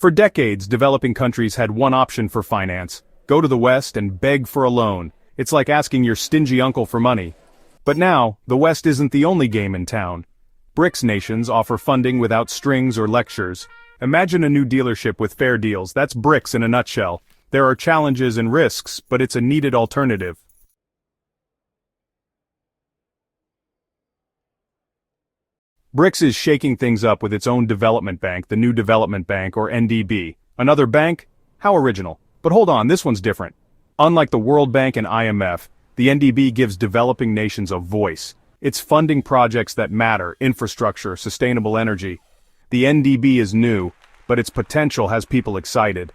For decades, developing countries had one option for finance: go to the West and beg for a loan. It's like asking your stingy uncle for money. But now, the West isn't the only game in town. BRICS nations offer funding without strings or lectures. Imagine a new dealership with fair deals. That's BRICS in a nutshell. There are challenges and risks, but it's a needed alternative. BRICS is shaking things up with its own development bank, the New Development Bank, or NDB. Another bank? How original. But hold on, this one's different. Unlike the World Bank and IMF, the NDB gives developing nations a voice. It's funding projects that matter: infrastructure, sustainable energy. The NDB is new, but its potential has people excited.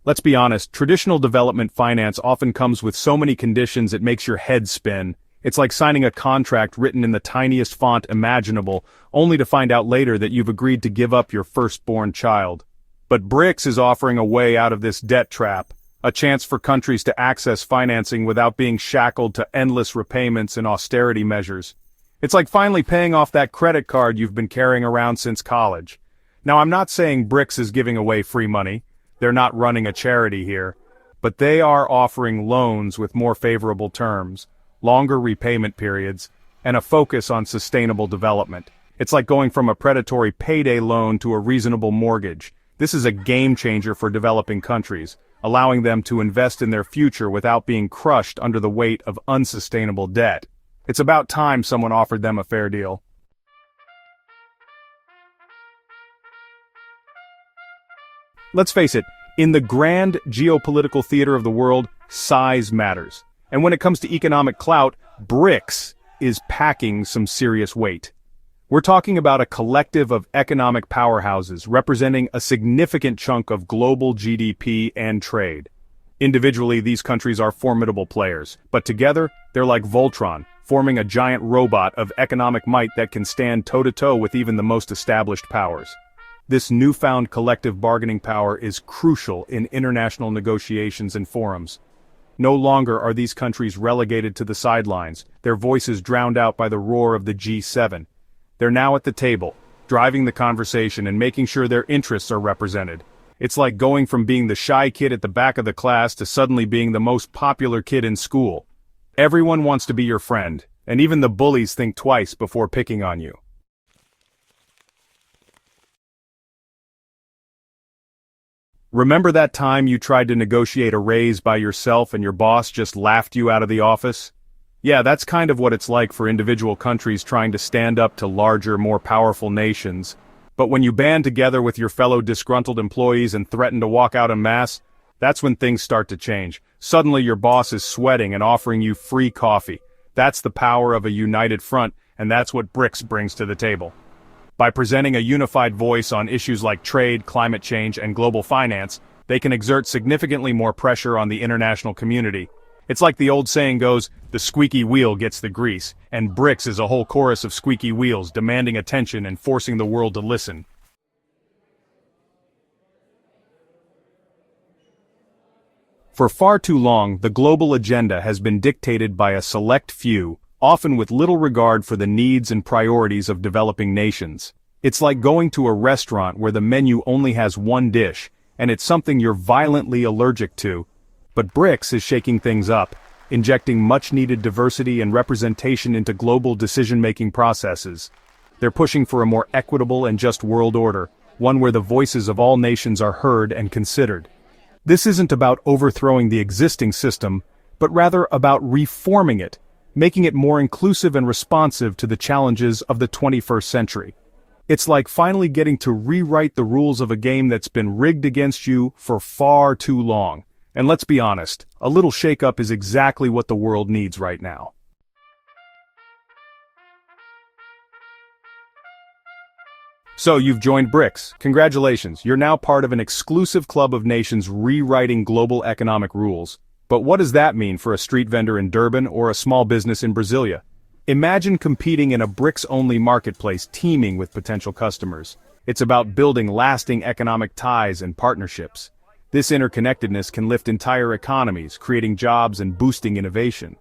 Let's be honest, traditional development finance often comes with so many conditions it makes your head spin. It's like signing a contract written in the tiniest font imaginable, only to find out later that you've agreed to give up your firstborn child. But BRICS is offering a way out of this debt trap, a chance for countries to access financing without being shackled to endless repayments and austerity measures. It's like finally paying off that credit card you've been carrying around since college. Now, I'm not saying BRICS is giving away free money. They're not running a charity here, but they are offering loans with more favorable terms, longer repayment periods, and a focus on sustainable development. It's like going from a predatory payday loan to a reasonable mortgage. This is a game changer for developing countries, allowing them to invest in their future without being crushed under the weight of unsustainable debt. It's about time someone offered them a fair deal. Let's face it, in the grand geopolitical theater of the world, size matters. And when it comes to economic clout, BRICS is packing some serious weight. We're talking about a collective of economic powerhouses representing a significant chunk of global GDP and trade. Individually, these countries are formidable players, but together, they're like Voltron, forming a giant robot of economic might that can stand toe-to-toe with even the most established powers. This newfound collective bargaining power is crucial in international negotiations and forums. No longer are these countries relegated to the sidelines, their voices drowned out by the roar of the G7. They're now at the table, driving the conversation and making sure their interests are represented. It's like going from being the shy kid at the back of the class to suddenly being the most popular kid in school. Everyone wants to be your friend, and even the bullies think twice before picking on you. Remember that time you tried to negotiate a raise by yourself and your boss just laughed you out of the office? Yeah, that's kind of what it's like for individual countries trying to stand up to larger, more powerful nations. But when you band together with your fellow disgruntled employees and threaten to walk out en masse, that's when things start to change. Suddenly your boss is sweating and offering you free coffee. That's the power of a united front, and that's what BRICS brings to the table. By presenting a unified voice on issues like trade, climate change, and global finance, they can exert significantly more pressure on the international community. It's like the old saying goes, the squeaky wheel gets the grease, and BRICS is a whole chorus of squeaky wheels demanding attention and forcing the world to listen. For far too long, the global agenda has been dictated by a select few, often with little regard for the needs and priorities of developing nations. It's like going to a restaurant where the menu only has one dish, and it's something you're violently allergic to. But BRICS is shaking things up, injecting much-needed diversity and representation into global decision-making processes. They're pushing for a more equitable and just world order, one where the voices of all nations are heard and considered. This isn't about overthrowing the existing system, but rather about reforming it, making it more inclusive and responsive to the challenges of the 21st century. It's like finally getting to rewrite the rules of a game that's been rigged against you for far too long. And let's be honest, a little shake-up is exactly what the world needs right now. So you've joined BRICS. Congratulations, you're now part of an exclusive club of nations rewriting global economic rules. But what does that mean for a street vendor in Durban or a small business in Brasilia? Imagine competing in a BRICS-only marketplace teeming with potential customers. It's about building lasting economic ties and partnerships. This interconnectedness can lift entire economies, creating jobs and boosting innovation.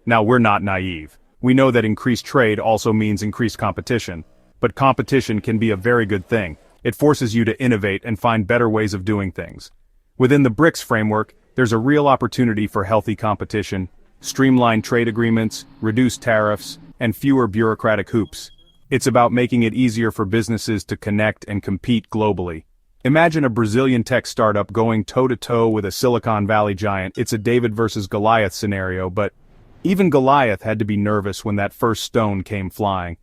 Now we're not naive. We know that increased trade also means increased competition. But competition can be a very good thing. It forces you to innovate and find better ways of doing things. Within the BRICS framework, there's a real opportunity for healthy competition, streamlined trade agreements, reduced tariffs, and fewer bureaucratic hoops. It's about making it easier for businesses to connect and compete globally. Imagine a Brazilian tech startup going toe-to-toe with a Silicon Valley giant. It's a David versus Goliath scenario, but even Goliath had to be nervous when that first stone came flying.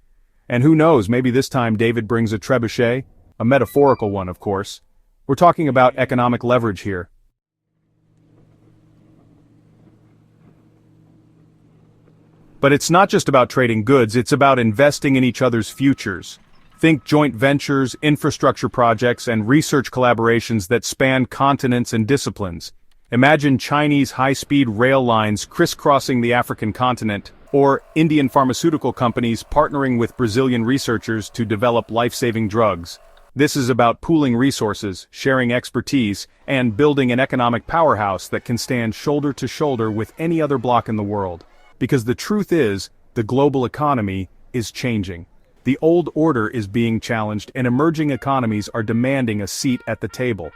And who knows, maybe this time David brings a trebuchet? A metaphorical one, of course. We're talking about economic leverage here. But it's not just about trading goods, it's about investing in each other's futures. Think joint ventures, infrastructure projects, and research collaborations that span continents and disciplines. Imagine Chinese high-speed rail lines crisscrossing the African continent, or Indian pharmaceutical companies partnering with Brazilian researchers to develop life-saving drugs. This is about pooling resources, sharing expertise, and building an economic powerhouse that can stand shoulder to shoulder with any other bloc in the world. Because the truth is, the global economy is changing. The old order is being challenged and emerging economies are demanding a seat at the table.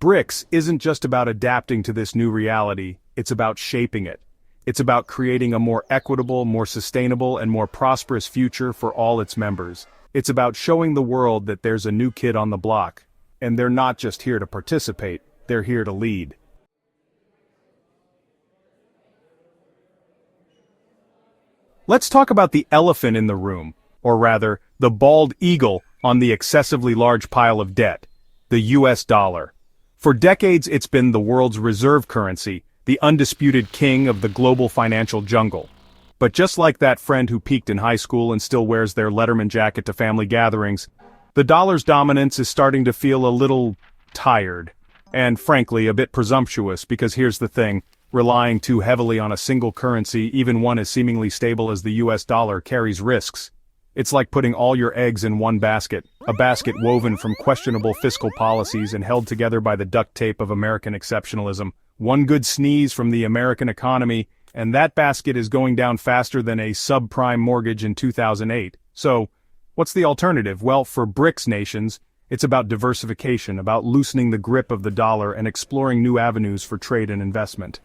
BRICS isn't just about adapting to this new reality, it's about shaping it. It's about creating a more equitable, more sustainable, and more prosperous future for all its members. It's about showing the world that there's a new kid on the block. And they're not just here to participate, they're here to lead. Let's talk about the elephant in the room, or rather, the bald eagle on the excessively large pile of debt, the US dollar. For decades it's been the world's reserve currency, the undisputed king of the global financial jungle. But just like that friend who peaked in high school and still wears their Letterman jacket to family gatherings, the dollar's dominance is starting to feel a little tired. And frankly, a bit presumptuous, because here's the thing, relying too heavily on a single currency, even one as seemingly stable as the US dollar, carries risks. It's like putting all your eggs in one basket, a basket woven from questionable fiscal policies and held together by the duct tape of American exceptionalism. One good sneeze from the American economy, and that basket is going down faster than a subprime mortgage in 2008. So, what's the alternative? Well, for BRICS nations, it's about diversification, about loosening the grip of the dollar and exploring new avenues for trade and investment.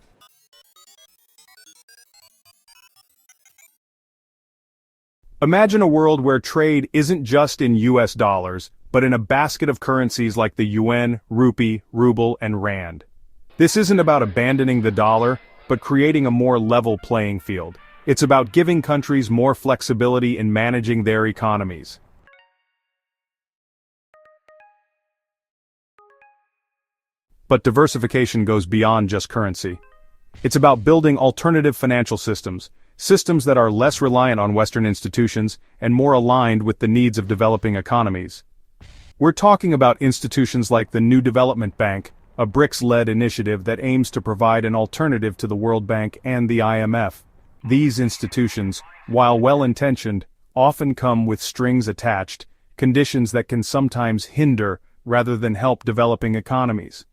Imagine a world where trade isn't just in US dollars, but in a basket of currencies like the yuan, rupee, ruble, and rand. This isn't about abandoning the dollar, but creating a more level playing field. It's about giving countries more flexibility in managing their economies. But diversification goes beyond just currency. It's about building alternative financial systems, systems that are less reliant on Western institutions and more aligned with the needs of developing economies. We're talking about institutions like the New Development Bank, a BRICS-led initiative that aims to provide an alternative to the World Bank and the IMF. These institutions, while well-intentioned, often come with strings attached, conditions that can sometimes hinder rather than help developing economies.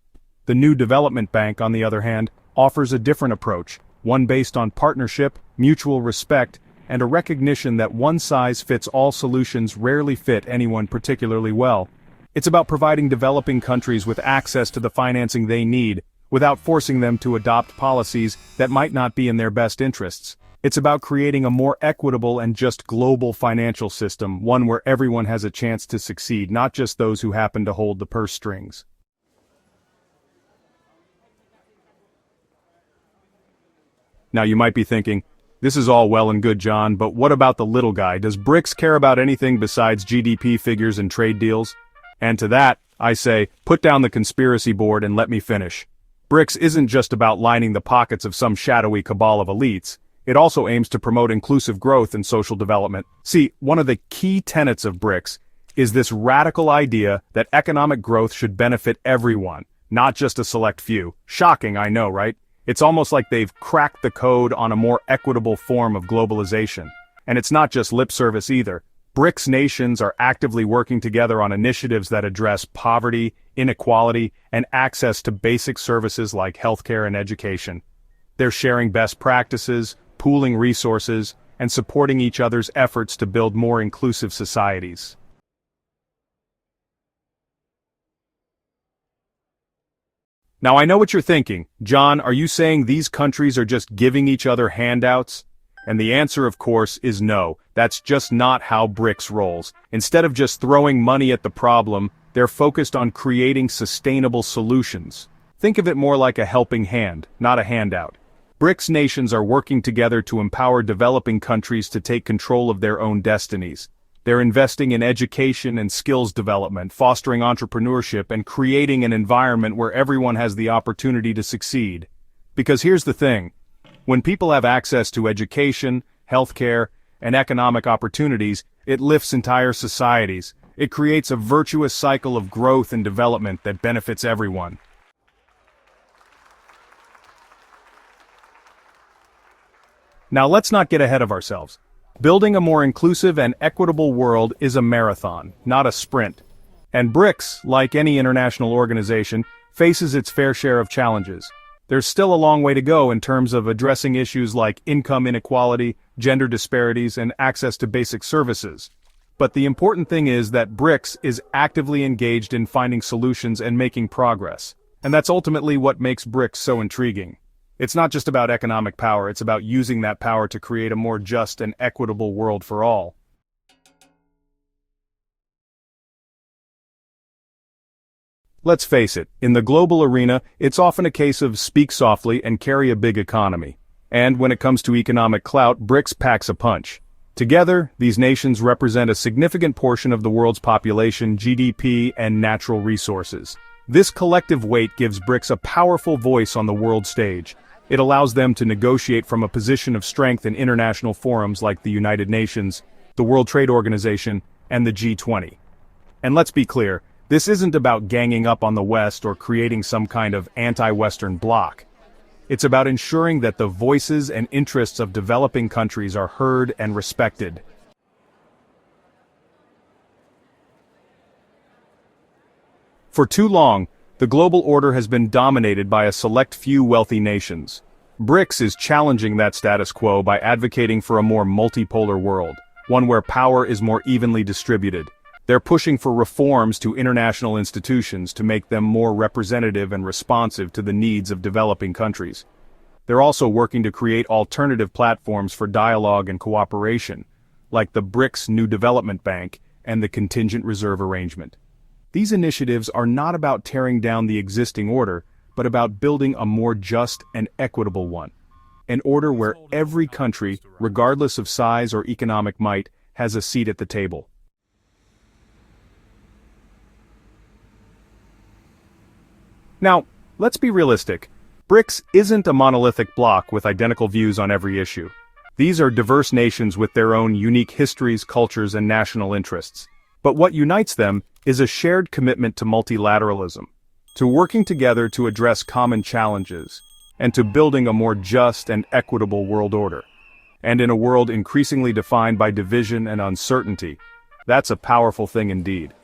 The New Development Bank, on the other hand, offers a different approach, one based on partnership, mutual respect, and a recognition that one-size-fits-all solutions rarely fit anyone particularly well. It's about providing developing countries with access to the financing they need, without forcing them to adopt policies that might not be in their best interests. It's about creating a more equitable and just global financial system, one where everyone has a chance to succeed, not just those who happen to hold the purse strings. Now you might be thinking, this is all well and good, John, but what about the little guy? Does BRICS care about anything besides GDP figures and trade deals? And to that, I say, put down the conspiracy board and let me finish. BRICS isn't just about lining the pockets of some shadowy cabal of elites. It also aims to promote inclusive growth and social development. See, one of the key tenets of BRICS is this radical idea that economic growth should benefit everyone, not just a select few. Shocking, I know, right? It's almost like they've cracked the code on a more equitable form of globalization. And it's not just lip service either. BRICS nations are actively working together on initiatives that address poverty, inequality, and access to basic services like healthcare and education. They're sharing best practices, pooling resources, and supporting each other's efforts to build more inclusive societies. Now I know what you're thinking. John, are you saying these countries are just giving each other handouts? And the answer, of course, is no. That's just not how BRICS rolls. Instead of just throwing money at the problem, they're focused on creating sustainable solutions. Think of it more like a helping hand, not a handout. BRICS nations are working together to empower developing countries to take control of their own destinies. They're investing in education and skills development, fostering entrepreneurship, and creating an environment where everyone has the opportunity to succeed. Because here's the thing. When people have access to education, healthcare, and economic opportunities, it lifts entire societies. It creates a virtuous cycle of growth and development that benefits everyone. Now let's not get ahead of ourselves. Building a more inclusive and equitable world is a marathon, not a sprint. And BRICS, like any international organization, faces its fair share of challenges. There's still a long way to go in terms of addressing issues like income inequality, gender disparities, and access to basic services. But the important thing is that BRICS is actively engaged in finding solutions and making progress. And that's ultimately what makes BRICS so intriguing. It's not just about economic power, it's about using that power to create a more just and equitable world for all. Let's face it, in the global arena, it's often a case of speak softly and carry a big economy. And when it comes to economic clout, BRICS packs a punch. Together, these nations represent a significant portion of the world's population, GDP, and natural resources. This collective weight gives BRICS a powerful voice on the world stage. It allows them to negotiate from a position of strength in international forums like the United Nations, the World Trade Organization, and the G20. And let's be clear, this isn't about ganging up on the West or creating some kind of anti-Western bloc. It's about ensuring that the voices and interests of developing countries are heard and respected. For too long, the global order has been dominated by a select few wealthy nations. BRICS is challenging that status quo by advocating for a more multipolar world, one where power is more evenly distributed. They're pushing for reforms to international institutions to make them more representative and responsive to the needs of developing countries. They're also working to create alternative platforms for dialogue and cooperation, like the BRICS New Development Bank and the Contingent Reserve Arrangement. These initiatives are not about tearing down the existing order, but about building a more just and equitable one. An order where every country, regardless of size or economic might, has a seat at the table. Now, let's be realistic. BRICS isn't a monolithic bloc with identical views on every issue. These are diverse nations with their own unique histories, cultures, and national interests. But what unites them is a shared commitment to multilateralism, to working together to address common challenges, and to building a more just and equitable world order. And in a world increasingly defined by division and uncertainty, that's a powerful thing indeed.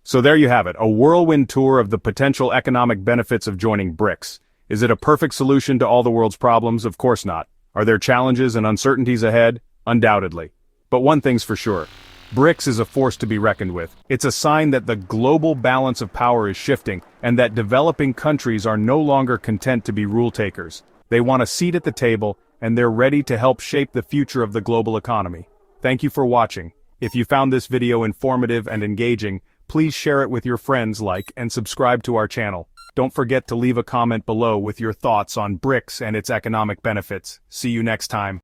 So there you have it, a whirlwind tour of the potential economic benefits of joining BRICS. Is it a perfect solution to all the world's problems? Of course not. Are there challenges and uncertainties ahead? Undoubtedly. But one thing's for sure. BRICS is a force to be reckoned with. It's a sign that the global balance of power is shifting, and that developing countries are no longer content to be rule takers. They want a seat at the table, and they're ready to help shape the future of the global economy. Thank you for watching. If you found this video informative and engaging, please share it with your friends, like, and subscribe to our channel. Don't forget to leave a comment below with your thoughts on BRICS and its economic benefits. See you next time.